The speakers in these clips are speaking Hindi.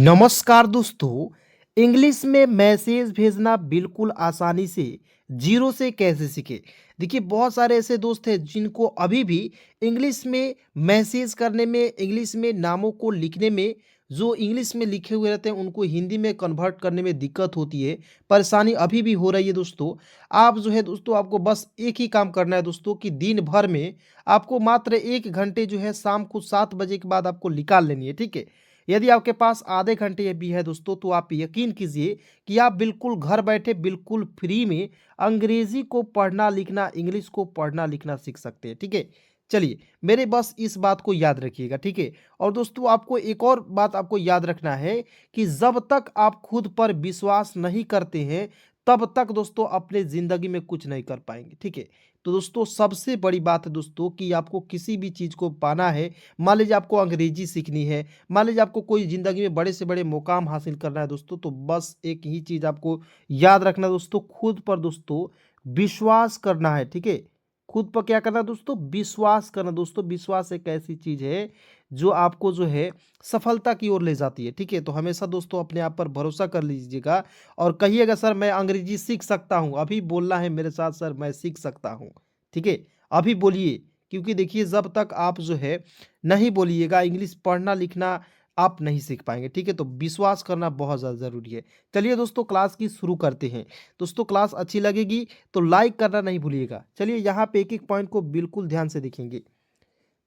नमस्कार दोस्तों। इंग्लिश में मैसेज भेजना बिल्कुल आसानी से जीरो से कैसे सीखे। देखिए, बहुत सारे ऐसे दोस्त हैं जिनको अभी भी इंग्लिश में मैसेज करने में, इंग्लिश में नामों को लिखने में, जो इंग्लिश में लिखे हुए रहते हैं उनको हिंदी में कन्वर्ट करने में दिक्कत होती है। परेशानी अभी भी हो रही है दोस्तों। आप जो है दोस्तों, आपको बस एक ही काम करना है दोस्तों कि दिन भर में आपको मात्र 1 घंटे जो है शाम को 7 बजे के बाद आपको निकाल लेनी है, ठीक है। यदि आपके पास आधे घंटे ये भी है दोस्तों, तो आप यकीन कीजिए कि आप बिल्कुल घर बैठे बिल्कुल फ्री में अंग्रेजी को पढ़ना लिखना, इंग्लिश को पढ़ना लिखना सीख सकते हैं, ठीक है। चलिए, मेरे बस इस बात को याद रखिएगा, ठीक है। और दोस्तों, आपको एक और बात आपको याद रखना है कि जब तक आप खुद पर विश्वास नहीं करते हैं, तब तक दोस्तों अपने ज़िंदगी में कुछ नहीं कर पाएंगे, ठीक है। तो दोस्तों, सबसे बड़ी बात है दोस्तों कि आपको किसी भी चीज़ को पाना है। मान लीजिए आपको अंग्रेजी सीखनी है, मान लीजिए आपको कोई ज़िंदगी में बड़े से बड़े मुकाम हासिल करना है दोस्तों, तो बस एक ही चीज़ आपको याद रखना है दोस्तों, खुद पर दोस्तों विश्वास करना है, ठीक है। खुद पर क्या करना है दोस्तों? विश्वास करना। दोस्तों, विश्वास एक ऐसी चीज़ है जो आपको जो है सफलता की ओर ले जाती है, ठीक है। तो हमेशा दोस्तों अपने आप पर भरोसा कर लीजिएगा और कहिएगा, सर मैं अंग्रेजी सीख सकता हूँ। अभी बोलना है मेरे साथ, सर मैं सीख सकता हूँ, ठीक है। अभी बोलिए, क्योंकि देखिए जब तक आप जो है नहीं बोलिएगा, इंग्लिश पढ़ना लिखना आप नहीं सीख पाएंगे, ठीक है। तो विश्वास करना बहुत ज़्यादा ज़रूरी है। चलिए दोस्तों, क्लास की शुरू करते हैं। दोस्तों, क्लास अच्छी लगेगी तो लाइक करना नहीं भूलिएगा। चलिए, यहाँ पे एक एक पॉइंट को बिल्कुल ध्यान से देखेंगे।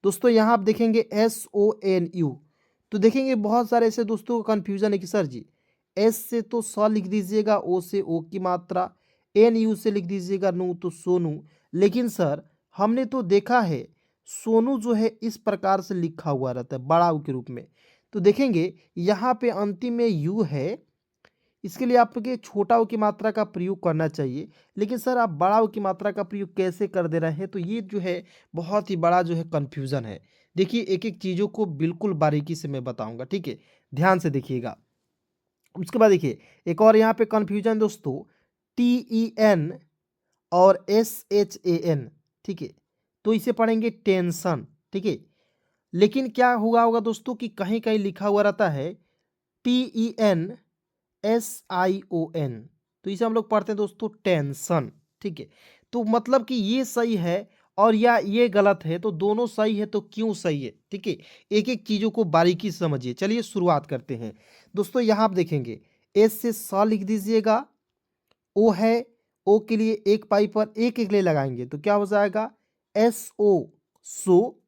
दोस्तों, यहाँ आप देखेंगे SONU, तो देखेंगे बहुत सारे ऐसे दोस्तों को कन्फ्यूजन है कि सर जी एस से तो स लिख दीजिएगा, ओ से ओ की मात्रा, NU से लिख दीजिएगा नू तो सोनू। लेकिन सर, हमने तो देखा है सोनू जो है इस प्रकार से लिखा हुआ रहता है बड़ा ऊ के रूप में। तो देखेंगे यहाँ पे अंतिम में यू है, इसके लिए आपके छोटा ऊ की मात्रा का प्रयोग करना चाहिए। लेकिन सर आप बड़ा ऊ की मात्रा का प्रयोग कैसे कर दे रहे हैं? तो ये जो है बहुत ही बड़ा जो है कन्फ्यूज़न है। देखिए, एक-एक चीज़ों को बिल्कुल बारीकी से मैं बताऊँगा, ठीक है? ध्यान से देखिएगा। उसके बाद देखिए, एक और यहाँ पे कन्फ्यूज़न दोस्तों, TEN और SHAN, ठीक है? तो इसे पढ़ेंगे टेंशन, ठीक है? लेकिन क्या हुआ होगा दोस्तों कि कहीं-कहीं लिखा हुआ रहता है TENSION, तो इसे हम लोग पढ़ते हैं दोस्तों टेंशन, ठीक है। तो मतलब कि ये सही है और या ये गलत है, तो दोनों सही है तो क्यों सही है, ठीक है। एक एक चीज़ों को बारीकी से समझिए। चलिए शुरुआत करते हैं। दोस्तों, यहाँ आप देखेंगे एस से स लिख दीजिएगा, ओ है, ओ के लिए एक पाई पर एक एक ले लगाएंगे तो क्या हो जाएगा SO, सो।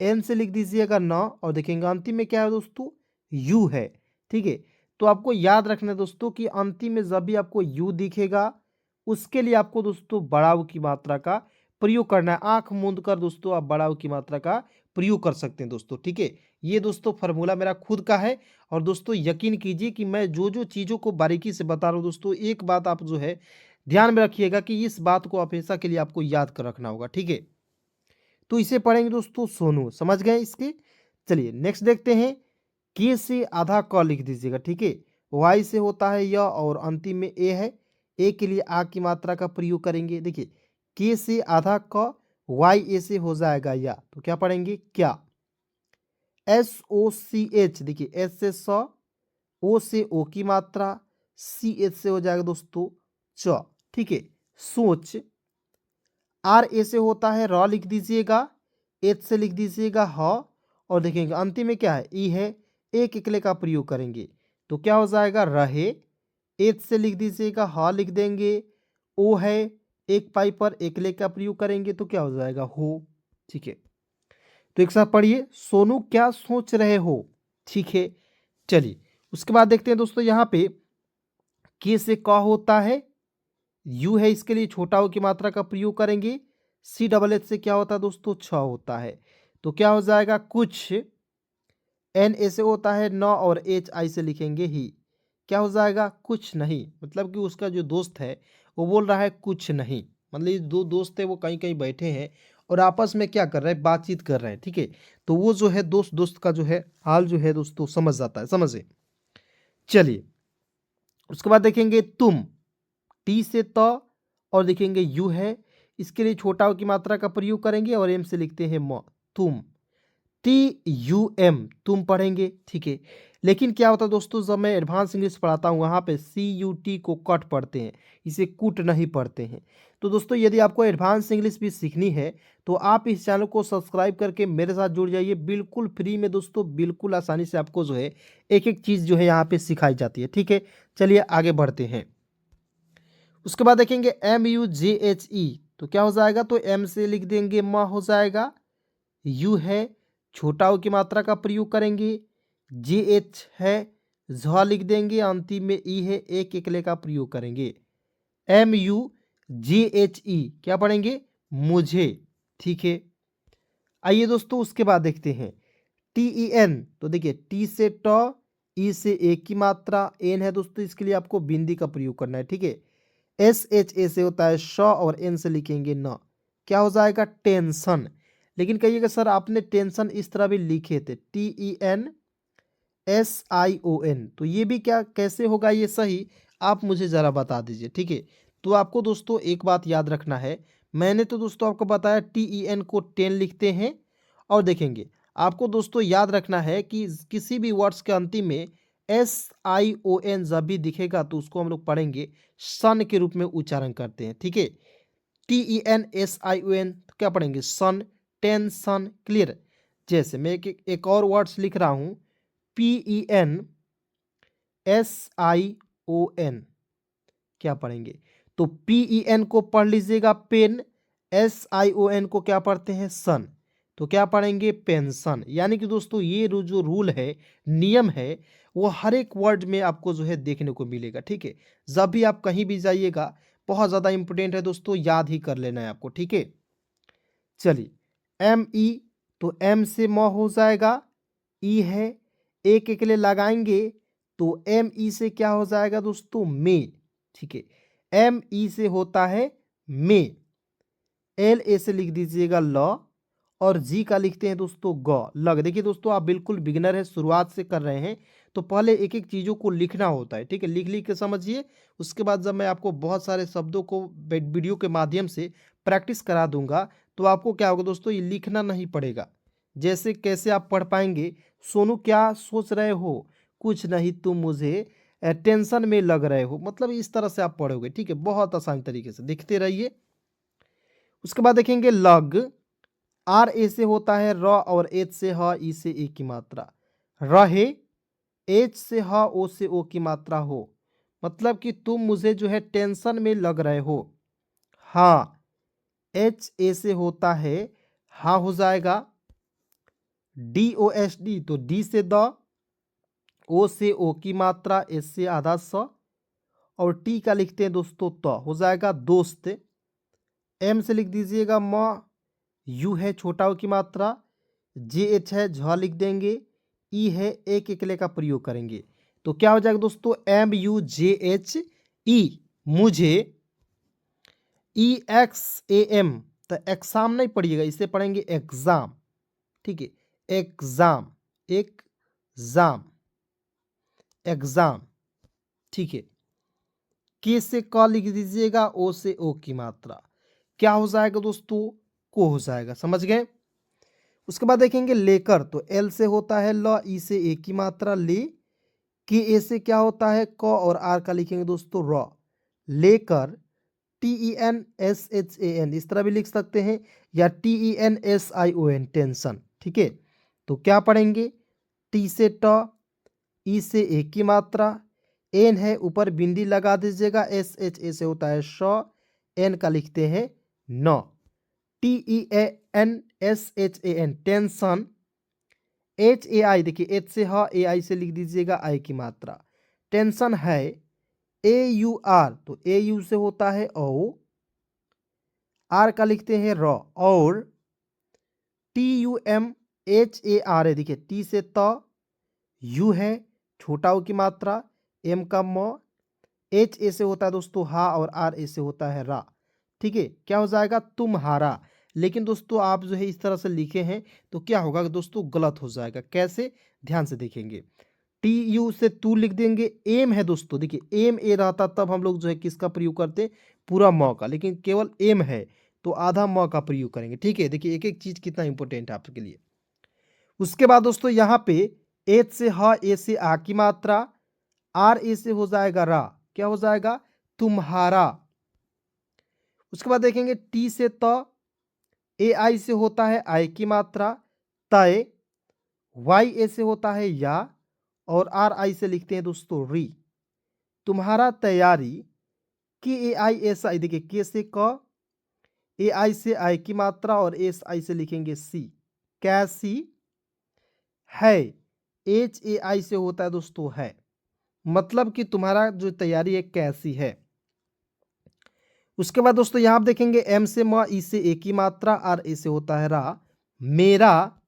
एन से लिख दीजिएगा न, और देखेंगे अंतिम में क्या है दोस्तों? यू है, ठीक है। तो आपको याद रखना है दोस्तों कि अंतिम में जब भी आपको यू दिखेगा, उसके लिए आपको दोस्तों बड़ा ऊ की मात्रा का प्रयोग करना है। आंख मूंद कर दोस्तों आप बड़ा ऊ की मात्रा का प्रयोग कर सकते हैं दोस्तों, ठीक है। ये दोस्तों फार्मूला मेरा खुद का है। और दोस्तों यकीन कीजिए कि मैं जो जो चीज़ों को बारीकी से बता रहा हूँ दोस्तों, एक बात आप जो है ध्यान में रखिएगा कि इस बात को हमेशा के लिए आपको याद कर रखना होगा, ठीक है। तो इसे पढ़ेंगे दोस्तों सोनू, समझ गए इसके। चलिए नेक्स्ट देखते हैं। के से आधा क लिख दीजिएगा, ठीक है। वाई से होता है य और अंतिम में ए है। ए के लिए आ की मात्रा का प्रयोग करेंगे। देखिए, के से आधा क, वाई ए से हो जाएगा या, तो क्या पढ़ेंगे? क्या। SOCH, देखिए एस से स, ओ से ओ की मात्रा, CH से हो जाएगा दोस्तों च, ठीक है। सोच। आर ए से होता है र लिख दीजिएगा, एच से लिख दीजिएगा ह, और देखेंगे अंतिम में क्या है? ई है। एक इकले का प्रयोग करेंगे तो क्या हो जाएगा? रहे। एच से लिख दीजिएगा, ह लिख देंगे, ओ है, एक पाई पर एकले का प्रयोग करेंगे तो क्या हो जाएगा? हो, ठीक है। तो एक साथ पढ़िए, सोनू क्या सोच रहे हो, ठीक है। चलिए उसके बाद देखते हैं दोस्तों, यहाँ पे के से क होता है, यू है, इसके लिए छोटा ओ की मात्रा का प्रयोग करेंगे। CHH से क्या होता है दोस्तों? छ होता है, तो क्या हो जाएगा? कुछ। एन ऐसे होता है न, और HI से लिखेंगे ही, क्या हो जाएगा? कुछ नहीं। मतलब कि उसका जो दोस्त है वो बोल रहा है कुछ नहीं। मतलब ये दो दोस्त है, वो कहीं कहीं बैठे हैं और आपस में क्या कर रहे हैं? बातचीत कर रहे हैं, ठीक है। तो वो जो है दोस्त दोस्त का जो है हाल जो है दोस्तों समझ जाता है, समझे। चलिए उसके बाद देखेंगे तुम, टी से त, और देखेंगे यू है, इसके लिए छोटा ओ की मात्रा का प्रयोग करेंगे और एम से लिखते हैं म, तुम। TUM, तुम पढ़ेंगे, ठीक है। लेकिन क्या होता है दोस्तों, जब मैं एडवांस इंग्लिश पढ़ाता हूँ वहाँ पे CUT को कट पढ़ते हैं, इसे कुट नहीं पढ़ते हैं। तो दोस्तों यदि आपको एडवांस इंग्लिश भी सीखनी है तो आप इस चैनल को सब्सक्राइब करके मेरे साथ जुड़ जाइए, बिल्कुल फ्री में दोस्तों, बिल्कुल आसानी से आपको जो है एक एक चीज़ जो है यहाँ पे सिखाई जाती है। ठीक है, चलिए आगे बढ़ते हैं। उसके बाद देखेंगे MUJHE, तो क्या हो जाएगा, तो M से लिख देंगे म हो जाएगा, U है छोटा ओ की मात्रा का प्रयोग करेंगे, JH है झ लिख देंगे, अंतिम में ई है एक एकले का प्रयोग करेंगे। MUJHE क्या पढ़ेंगे, मुझे। ठीक है, आइए दोस्तों उसके बाद देखते हैं TEN, तो देखिए टी से ट, ई से एक की मात्रा, एन है दोस्तों, इसके लिए आपको बिंदी का प्रयोग करना है। ठीक है, SHA से होता है श और एन से लिखेंगे न, क्या हो जाएगा, टेंशन। लेकिन कहिएगा सर आपने टेंशन इस तरह भी लिखे थे, TENSION, तो ये भी क्या कैसे होगा ये सही, आप मुझे ज़रा बता दीजिए। ठीक है, तो आपको दोस्तों एक बात याद रखना है, मैंने तो दोस्तों आपको बताया TEN को 10 लिखते हैं, और देखेंगे आपको दोस्तों याद रखना है कि किसी भी वर्ड्स के अंतिम में SION जब भी दिखेगा तो उसको हम लोग पढ़ेंगे सन के रूप में उच्चारण करते हैं। ठीक है, TENSION क्या पढ़ेंगे, सन, टेंशन। क्लियर, जैसे मैं एक और वर्ड्स लिख रहा हूँ, PENSION, क्या पढ़ेंगे, तो PEN को पढ़ लीजिएगा पेन, SION को क्या पढ़ते हैं, सन, तो क्या पढ़ेंगे, पेंशन। यानी कि दोस्तों ये जो रूल है, नियम है, वो हर एक वर्ड में आपको जो है देखने को मिलेगा। ठीक है, जब भी आप कहीं भी जाइएगा, बहुत ज़्यादा इंपॉर्टेंट है दोस्तों, याद ही कर लेना है आपको। ठीक है, चलिए ME, तो M से म हो जाएगा, ई है एक के लिए लगाएंगे तो ME से क्या हो जाएगा दोस्तों, में। ठीक है, ME से होता है में, LA से लिख दीजिएगा ल, और जी का लिखते हैं दोस्तों ग, लग। देखिए दोस्तों आप बिल्कुल बिगिनर है, शुरुआत से कर रहे हैं, तो पहले एक एक चीज़ों को लिखना होता है। ठीक है, लिख लिख के समझिए, उसके बाद जब मैं आपको बहुत सारे शब्दों को वीडियो के माध्यम से प्रैक्टिस करा दूंगा तो आपको क्या होगा दोस्तों, ये लिखना नहीं पड़ेगा। जैसे कैसे आप पढ़ पाएंगे, सोनू क्या सोच रहे हो, कुछ नहीं तुम मुझे टेंशन में लग रहे हो, मतलब इस तरह से आप पढ़ोगे। ठीक है, बहुत आसान तरीके से देखते रहिए। उसके बाद देखेंगे लग, RA से होता है र, और एच से ह, ई से ए की मात्रा, रहे, एच से ह, ओ से ओ की मात्रा हो, मतलब कि तुम मुझे जो है टेंशन में लग रहे हो। हाँ, HA से होता है हाँ हो जाएगा, DOSD, तो डी से द, ओ से ओ की मात्रा, एस से आधा स, और टी का लिखते हैं दोस्तों तो हो जाएगा दोस्त। M से लिख दीजिएगा म, यू है छोटा ओ की मात्रा, JH है झ लिख देंगे, ई है एक एकले का प्रयोग करेंगे, तो क्या हो जाएगा दोस्तों, MUJHE, मुझे। EXAM, तो एग्जाम नहीं पढ़िएगा, इसे पढ़ेंगे एग्जाम। ठीक है, एग्जाम, एग्जाम, एग्जाम। ठीक है, के से क लिख दीजिएगा, ओ से ओ की मात्रा, क्या हो जाएगा दोस्तों, को हो जाएगा। समझ गए। उसके बाद देखेंगे लेकर, तो एल से होता है ल, ई से ए की मात्रा ले, के ए से क्या होता है क, और आर का लिखेंगे दोस्तों र, लेकर। TENSHAN इस तरह भी लिख सकते हैं, या TENSION, टेंशन। ठीक है, तो क्या पढ़ेंगे, टी से ट, ई से एक की मात्रा, एन है ऊपर बिंदी लगा दीजिएगा, SHA से होता है श, एन का लिखते हैं न, TENSHAN, टेंशन। HAI, देखिए एच से ह, AI से लिख दीजिएगा आई की मात्रा, टेंशन है। AUR, तो AU से होता है ओ, आर का लिखते हैं र, और TUMHAR है, देखिए टी से त, यू है छोटा ओ की मात्रा, एम का म, HA से होता है दोस्तों हा, और RA से होता है रा। ठीक है, क्या हो जाएगा, तुम्हारा। लेकिन दोस्तों आप जो है इस तरह से लिखे हैं तो क्या होगा दोस्तों, गलत हो जाएगा। कैसे, ध्यान से देखेंगे, TU से तू लिख देंगे, एम है दोस्तों, देखिए एम ए रहता तब हम लोग जो है किसका प्रयोग करते, पूरा म का, लेकिन केवल एम है तो आधा म का प्रयोग करेंगे। ठीक है, देखिए एक एक चीज कितना इंपॉर्टेंट है आपके लिए। उसके बाद दोस्तों यहाँ पे एच से ह, ए से आ की मात्रा, आर ए से हो जाएगा रा, क्या हो जाएगा तुम्हारा। उसके बाद देखेंगे टी से त, ए आई से होता है आई की मात्रा तय, वाई ए से होता है या, और आर आई से लिखते हैं दोस्तों री, तुम्हारा तैयारी। के ए आई एस आई, देखिए के से क, ए आई से आई की मात्रा और एस आई से लिखेंगे सी, कैसी है। एच ए आई से होता है दोस्तों है, मतलब कि तुम्हारा जो तैयारी है कैसी है। उसके बाद दोस्तों यहाँ आप देखेंगे एम से म, ई से ए की मात्रा, आर ए से होता है रा, मेरा।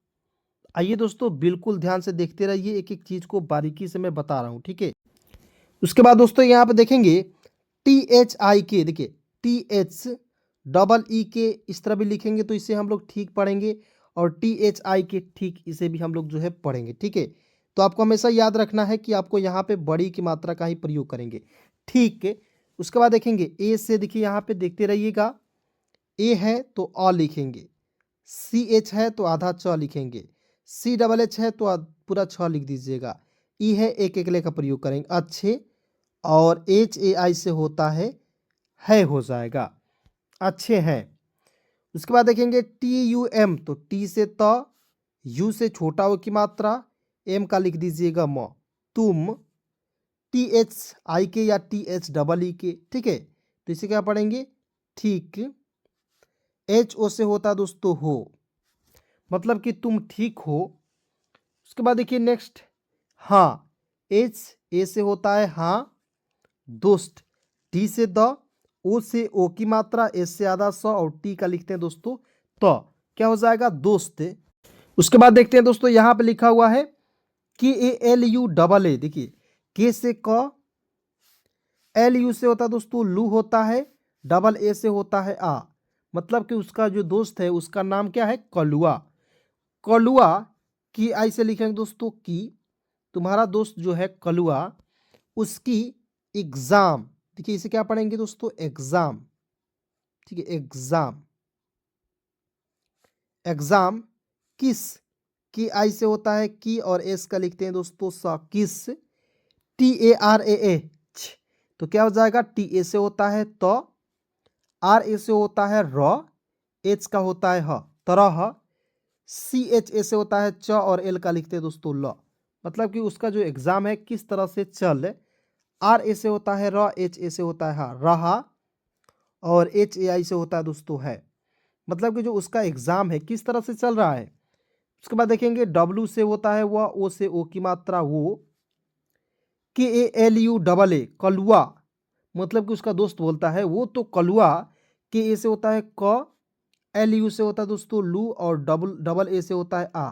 आइए दोस्तों बिल्कुल ध्यान से देखते रहिए, एक एक चीज को बारीकी से मैं बता रहा हूँ, ठीक है। उसके बाद दोस्तों यहाँ पे देखेंगे टी एच आई के, देखिए टी एच डबल ई के इस तरह भी लिखेंगे तो इसे हम लोग ठीक पढ़ेंगे, और टी एच आई के ठीक इसे भी हम लोग जो है पढ़ेंगे, ठीक है। तो आपको हमेशा याद रखना है कि आपको यहाँ पे बड़ी की मात्रा का ही प्रयोग करेंगे, ठीक है। उसके बाद देखेंगे ए से, देखिए यहाँ पे देखते रहिएगा, ए है तो अ लिखेंगे, सी एच है तो आधा च लिखेंगे, सी डबल एच है तो पूरा छ लिख दीजिएगा, ई है एक एक ले का प्रयोग करेंगे अच्छे, और एच ए आई से होता है हो जाएगा, अच्छे हैं। उसके बाद देखेंगे टी यू एम, तो टी से त, यू से छोटा हो की मात्रा, एम का लिख दीजिएगा म, तुम। टी एच आई के या टी एच डबल ई के, ठीक है, तो इसे क्या पढ़ेंगे ठीक। एच ओ से होता है दोस्तों हो, मतलब कि तुम ठीक हो। उसके बाद देखिए नेक्स्ट हाँ, एच ए से होता है हाँ दोस्त, टी से द, ओ से ओ की मात्रा, एस से आधा स, और टी का लिखते हैं दोस्तों तो क्या हो जाएगा दोस्त। उसके बाद देखते हैं दोस्तों यहाँ पे लिखा हुआ है के ए एल यू डबल ए, देखिए के से क, एल यू से होता है दोस्तों लू होता है, डबल ए से होता है आ, मतलब कि उसका जो दोस्त है उसका नाम क्या है कलुआ। कलुआ की आई से लिखेंगे दोस्तों की, तुम्हारा दोस्त जो है कलुआ, उसकी एग्जाम, देखिए इसे क्या पढ़ेंगे दोस्तों एग्जाम, ठीक है एग्जाम। एग्जाम किस की आई से होता है की, और एस का लिखते हैं दोस्तों सा, किस। T A R A H, तो क्या हो जाएगा टी ए से होता है तो, आर ए से होता है र, एच का होता है ह तरह, सी एच ए से होता है च, और एल का लिखते हैं दोस्तों ल, मतलब कि उसका जो एग्जाम है किस तरह से चल। आर ए से होता है र, एच ए से होता है हा रहा, और एच ए आई से होता है दोस्तों है, मतलब कि जो उसका एग्जाम है किस तरह से चल रहा है। उसके बाद देखेंगे डब्लू से होता है वह, ओ से ओ की मात्रा वो, K A L U double A कलुआ, मतलब कि उसका दोस्त बोलता है वो तो कलुआ, के ए से होता है क, एल यू से होता है दोस्तों लू, और डबल डबल ए से होता है आ,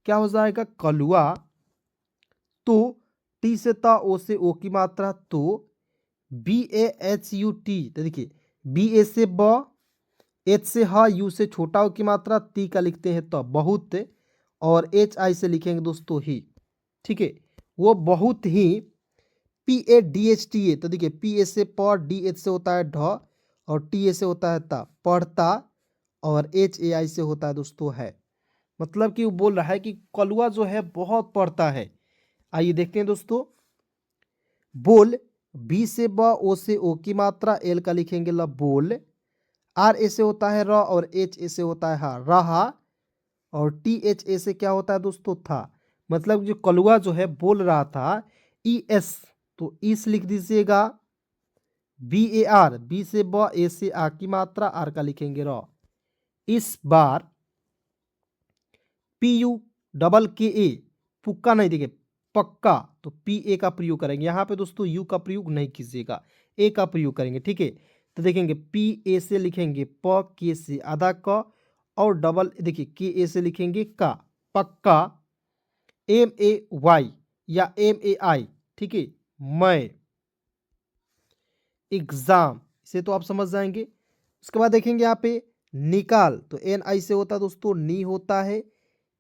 क्या हो जाएगा कलुआ। तो टी से ता, ओ से ओ की मात्रा तो, B A H U T, तो देखिए बी ए से ब, एच से ह, यू से छोटा हो की मात्रा, टी का लिखते हैं तो बहुत, और एच आई से लिखेंगे दोस्तों ही, ठीक है वो बहुत ही। P A D H T A, तो देखिए पी ए से प, डी एच से होता है ढ, और टी ए से होता है ता पढ़ता, और एच ए आई से होता है दोस्तों है, मतलब कि वो बोल रहा है कि कलुआ जो है बहुत पढ़ता है। आइए देखते हैं दोस्तों, बोल बी से ब, ओ से ओ की मात्रा, एल का लिखेंगे ल बोल, आर ए से होता है र, और एच ए से होता है हा रहा, और टी एच ए से क्या होता है दोस्तों था, मतलब जो कलुआ जो है बोल रहा था। ई एस, तो इस लिख दीजिएगा, बी ए आर, बी से ब, ए से आ की मात्रा, आर का लिखेंगे र, इस बार। पी यू डबल के ए, पुक्का नहीं, देखिए पक्का, तो पी ए का प्रयोग करेंगे यहाँ पे दोस्तों, यू का प्रयोग नहीं कीजिएगा, ए का प्रयोग करेंगे, ठीक है। तो देखेंगे पी ए से लिखेंगे प, के से आधा क, और डबल देखिए के ए से लिखेंगे का, पक्का। एम ए वाई या एम ए आई, ठीक है मैं, एग्जाम, इसे तो आप समझ जाएंगे। उसके बाद देखेंगे यहाँ पे निकाल, तो एन आई से होता है दोस्तों नी होता है,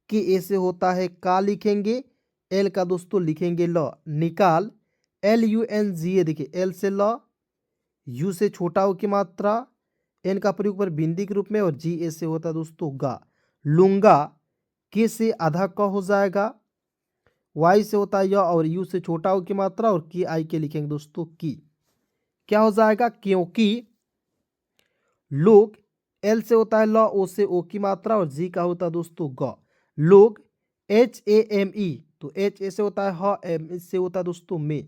के ए से होता है का लिखेंगे, एल का दोस्तों लिखेंगे ल निकाल। एल यू एन जी ए, देखिए एल से ल, यू से छोटा हो की मात्रा, एन का प्रयोग पर बिंदी के रूप में, और जी ए से होता है दोस्तों गा, लूंगा। के से आधा क हो जाएगा, वाई से होता है य और यू से छोटा ओ की मात्रा और की आई के लिखेंगे दोस्तों की। क्या हो जाएगा? क्योंकि लोग, एल से होता है ल, ओ से ओ की मात्रा और जी का होता है दोस्तों ग। लोग एच ए एम ई, तो एच ए से होता है ह, एम से होता है दोस्तों में।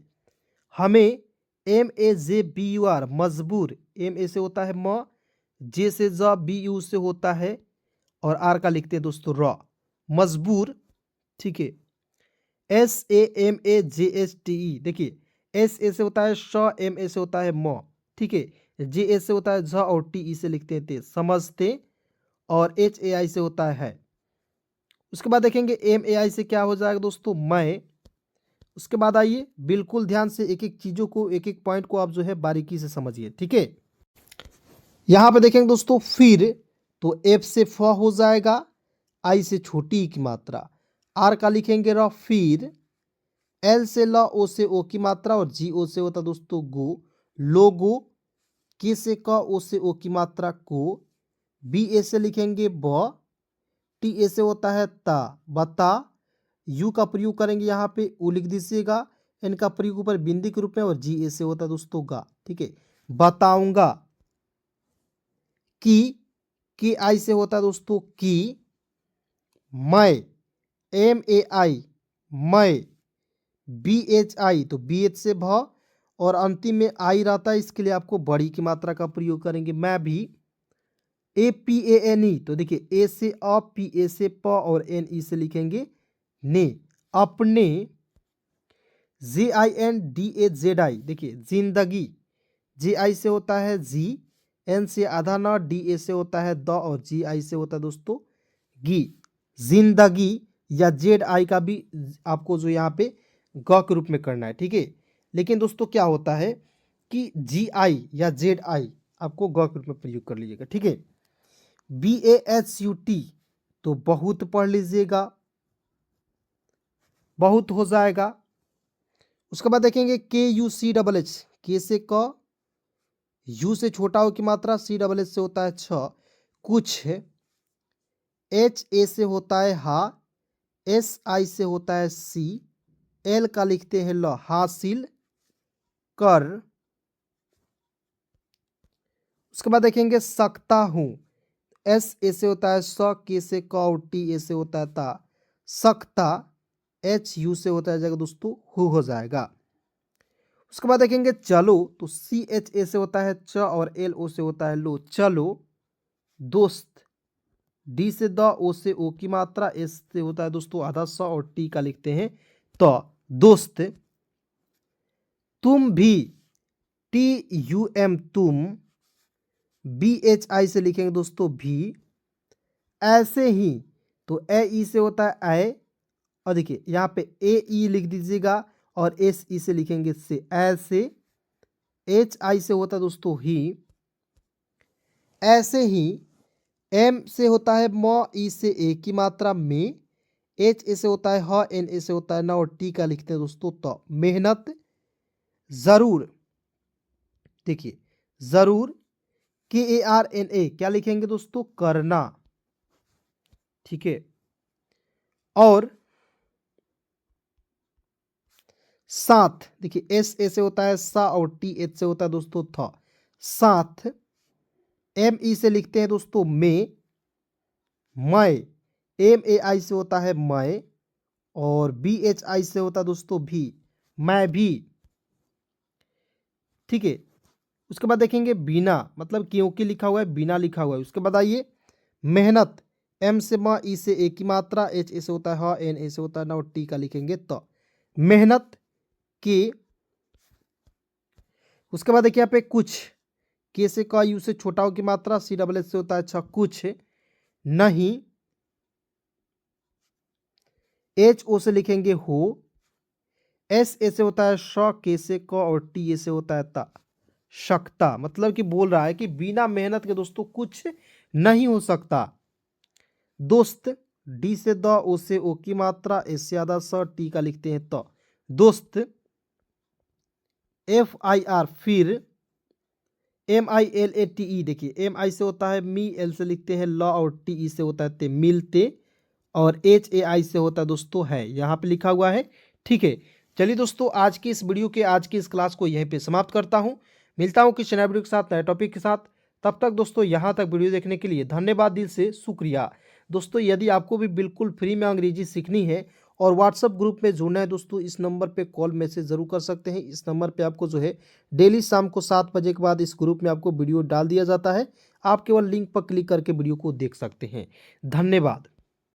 हमें M A J B U R, मजबूर, एम ए से होता है म, जे से ज, बी यू से होता है और आर का लिखते हैं दोस्तों र, मजबूर। ठीक है। S A M A J H T E, देखिए एस ए से होता है श, एम ए से होता है म, ठीक है। जे ए से होता है झ और टी ई से लिखते हैं ते, समझते, और एच ए आई से होता है। उसके बाद देखेंगे एम ए आई से क्या हो जाएगा दोस्तों? मैं। उसके बाद आइए बिल्कुल ध्यान से एक एक चीज़ों को, एक एक पॉइंट को आप जो है बारीकी से समझिए। ठीक है। यहाँ पे देखेंगे दोस्तों फिर, तो एफ से फ हो जाएगा, आई से छोटी ई की मात्रा, आर का लिखेंगे र, फिर एल से ल, ओ से ओ की मात्रा और जी ओ से होता दोस्तों गो, लोगो, के से क, ओ से ओ की मात्रा को, बी ए से लिखेंगे ब, टी ए से होता है ता, बता, यू का प्रयोग करेंगे यहाँ पे उ लिख दीजिएगा, एन का प्रयोग ऊपर बिंदी के रूप में, और जी ए से होता है दोस्तों गा। ठीक है। बताऊंगा, की, के आई से होता है दोस्तों की, मैं, एम ए आई, मैं, बी एच आई, तो बी एच से भ, और अंतिम में आई रहता है, इसके लिए आपको बड़ी की मात्रा का प्रयोग करेंगे, मैं भी, A P A N E, तो देखिए ए से अ, पी ए से प और एन ई से लिखेंगे ने, अपने, J I N D A Z I, देखिए जिंदगी, जे आई से होता है जी, एन से आधा न, डी ए से होता है द, और जी आई से होता है दोस्तों गी, जिंदगी, या जेड आई का भी आपको जो यहाँ पे ग के रूप में करना है। ठीक है। लेकिन दोस्तों क्या होता है कि जी आई या जेड आई आपको ग के रूप में प्रयोग कर लीजिएगा। ठीक है। B A H U T, तो बहुत पढ़ लीजिएगा, बहुत हो जाएगा। उसके बाद देखेंगे के यू सी डबल एच, के से क, यू से छोटा हो की मात्रा, सी डबल एच से होता है छ, कुछ, एच ए से होता है हा, एस आई से होता है सी, एल का लिखते हैं ल, हासिल कर। उसके बाद देखेंगे सकता हूं, एस ए से होता है स, के से क और टी ए से होता है ता, सकता, एच यू से होता है जगह दोस्तों हो जाएगा। उसके बाद देखेंगे चलो, तो सी एच ए से होता है च और एल ओ से होता है लो, चलो, दोस्त, डी से द, ओ से ओ की मात्रा, एस से होता है दोस्तों आधा स और टी का लिखते हैं तो, दोस्त, तुम भी, टी यू एम, तुम, बी एच आई से लिखेंगे दोस्तों भी, ऐसे ही, तो ए ई से होता है ए, और देखिए यहाँ पे ए ई लिख दीजिएगा और एस ई से लिखेंगे से, ऐसे, एच आई से होता है दोस्तों ही, ऐसे ही, एम से होता है म, ई से ए की मात्रा में, एच ए से होता है ह, एन ए से होता है ना, और टी का लिखते हैं दोस्तों तो, मेहनत, जरूर, देखिए जरूर, के ए आर एन ए क्या लिखेंगे दोस्तों? करना। ठीक है। और साथ, देखिए एस ए से होता है सा और टी एच से होता है दोस्तों था, साथ, एम ई से लिखते हैं दोस्तों में, मैं, एम ए आई से होता है मैं, और बी एच आई से होता है दोस्तों भी, मैं भी। ठीक है। उसके बाद देखेंगे बिना, मतलब क्योंकि लिखा हुआ है, बिना लिखा हुआ है। उसके बाद आइए मेहनत, एम से म, ई से ए की मात्रा, एच ए से होता है ह, एन ए से होता है ना, और टी का लिखेंगे तो, मेहनत के। उसके बाद देखिए यहाँ पे कुछ, के से क, यू से छोटा हो की मात्रा, सी डबल एच से होता है अच्छा, कुछ नहीं, एच ओ से लिखेंगे हो, एस ए से होता है श, के से क और टी ए से होता है ता, शकता, मतलब कि बोल रहा है कि बिना मेहनत के दोस्तों कुछ नहीं हो सकता। दोस्त, डी से द, ओ से ओ की मात्रा, एस से आधा स, टी का लिखते हैं तो, दोस्त, एफ आई आर, फिर, M I L A T E, देखिए एम आई से होता है मी, एल से लिखते हैं ल और टी ई से होता है ते, मिलते, और HAI से होता है दोस्तों है, यहाँ पे लिखा हुआ है। ठीक है, चलिए दोस्तों आज की इस वीडियो के आज की इस क्लास को यहीं पे समाप्त करता हूँ। मिलता हूँ किसी नए वीडियो के साथ, नए टॉपिक के साथ। तब तक दोस्तों यहाँ तक वीडियो देखने के लिए धन्यवाद, दिल से शुक्रिया। दोस्तों यदि आपको भी बिल्कुल फ्री में अंग्रेजी सीखनी है और व्हाट्सअप ग्रुप में जुड़ना है दोस्तों, इस नंबर पे कॉल मैसेज ज़रूर कर सकते हैं। इस नंबर पे आपको जो है डेली शाम को 7 बजे के बाद इस ग्रुप में आपको वीडियो डाल दिया जाता है। आप केवल लिंक पर क्लिक करके वीडियो को देख सकते हैं। धन्यवाद।